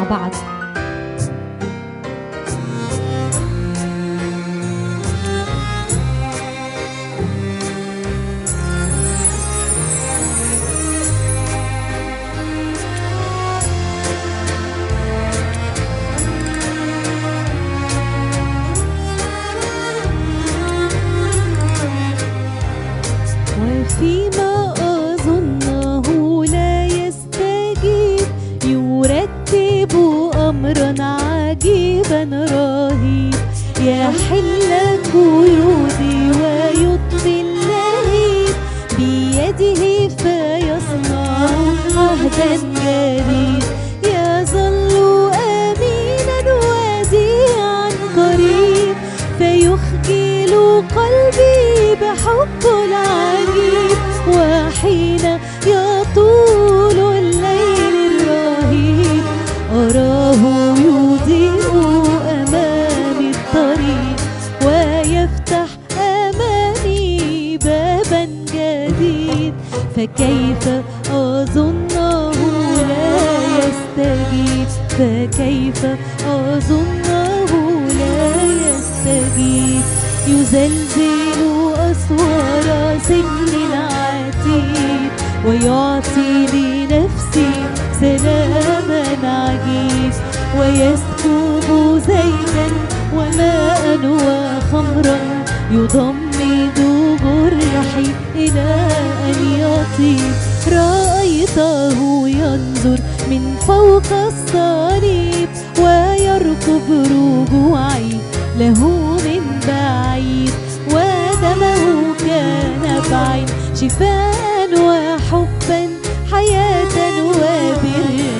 بعض. وفيما أظنه لا يستجيب يرتب أمرا عجيبا رهيب، يحل قيودي ويطفي اللهيب بيده فيصنع عهدا جديد، يظل أمينا وديعا قريب فيخجل قلبي بحب العجيب، وحين يطول الليل الرهيب أراه يضيء أمامي الطريق ويفتح أمامي بابا جديد، فكيف أظنه لا يستجيب، فكيف أظنه لا يستجيب، يزلزل أسوار سجن العتيد ويعطي لنفسي سلاما عجيب، ويسكب زيتا وماء وخمرا يضمد جرحي إلى أن يطيب، رأيته ينظر من فوق الصليب ويركب رجوعي له من بعيد، ودمه كان بعين شفاء وحبا حياة وبرا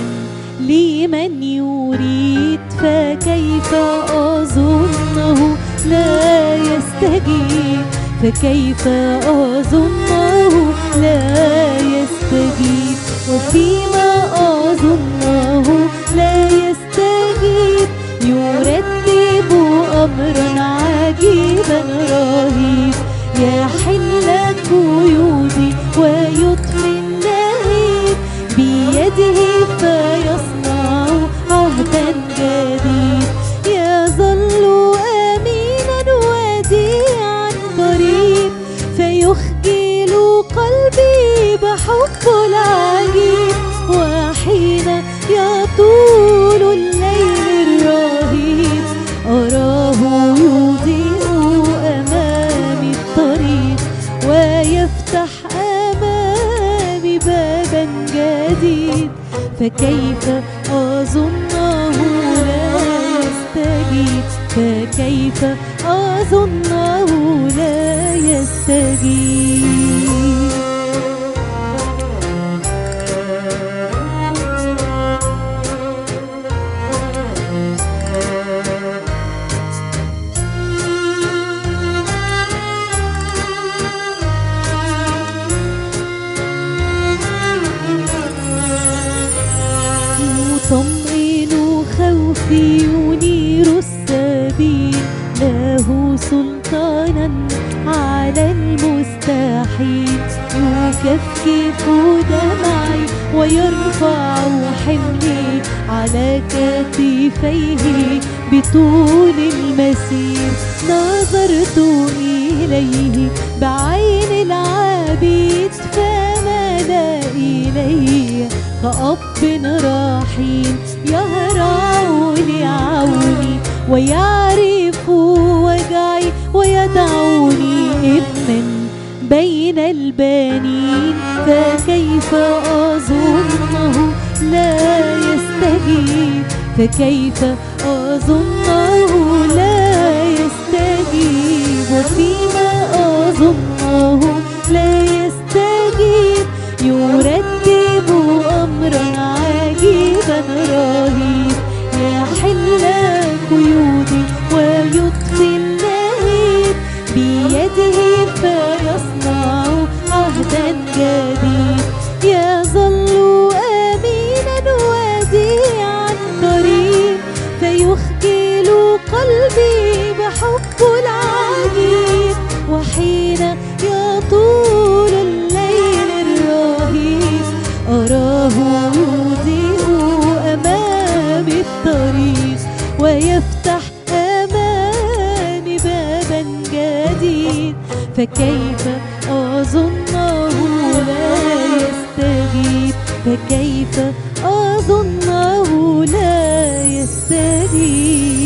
لمن يريد، فكيف أظنه لا يستجيب، فكيف أظنه لا يستجيب، وفيما أظنه لا يستجيب يرتب أمرا عجيبا رهيب، يحل قيودي ويطفي اللهيب بيده فيصنع عهدا جديد، يظل أمينا وديعا قريب فيخجل قلبي بحب العجيب، وحين يطول الليل الرهيب أراه يضيء أمامي الطريق ويفتح أمامي بابا جديد، فكيف أظنه لا يستجيب، فكيف أظنه لا يستجيب. يطمئن خوفي ينير السبيل، له سلطانا على المستحيل، يكفكف دمعي ويرفع حملي على كتفيه بطول المسير، نظرت إليه بعين العبيد فمال إلي كأب رحيم، يهرع لعوني ويعرف وجعي ويدعوني ابنا بين البنين، فكيف أظنه لا يستجيب، فكيف أظنه لا يستجيب، وفيما أظنه لا يستجيب يرتب أمرا عجيبا رهيب، يحل قيودي ويطفي اللهيب بيده فيصنع عهدا جديد، يظل أمينا وديعا قريب فيخجل قلبي بحب العجيب، وحين يطول ويفتح أمامي بابا جديد، فكيف أظنه لا يستجيب، فكيف أظنه لا يستجيب.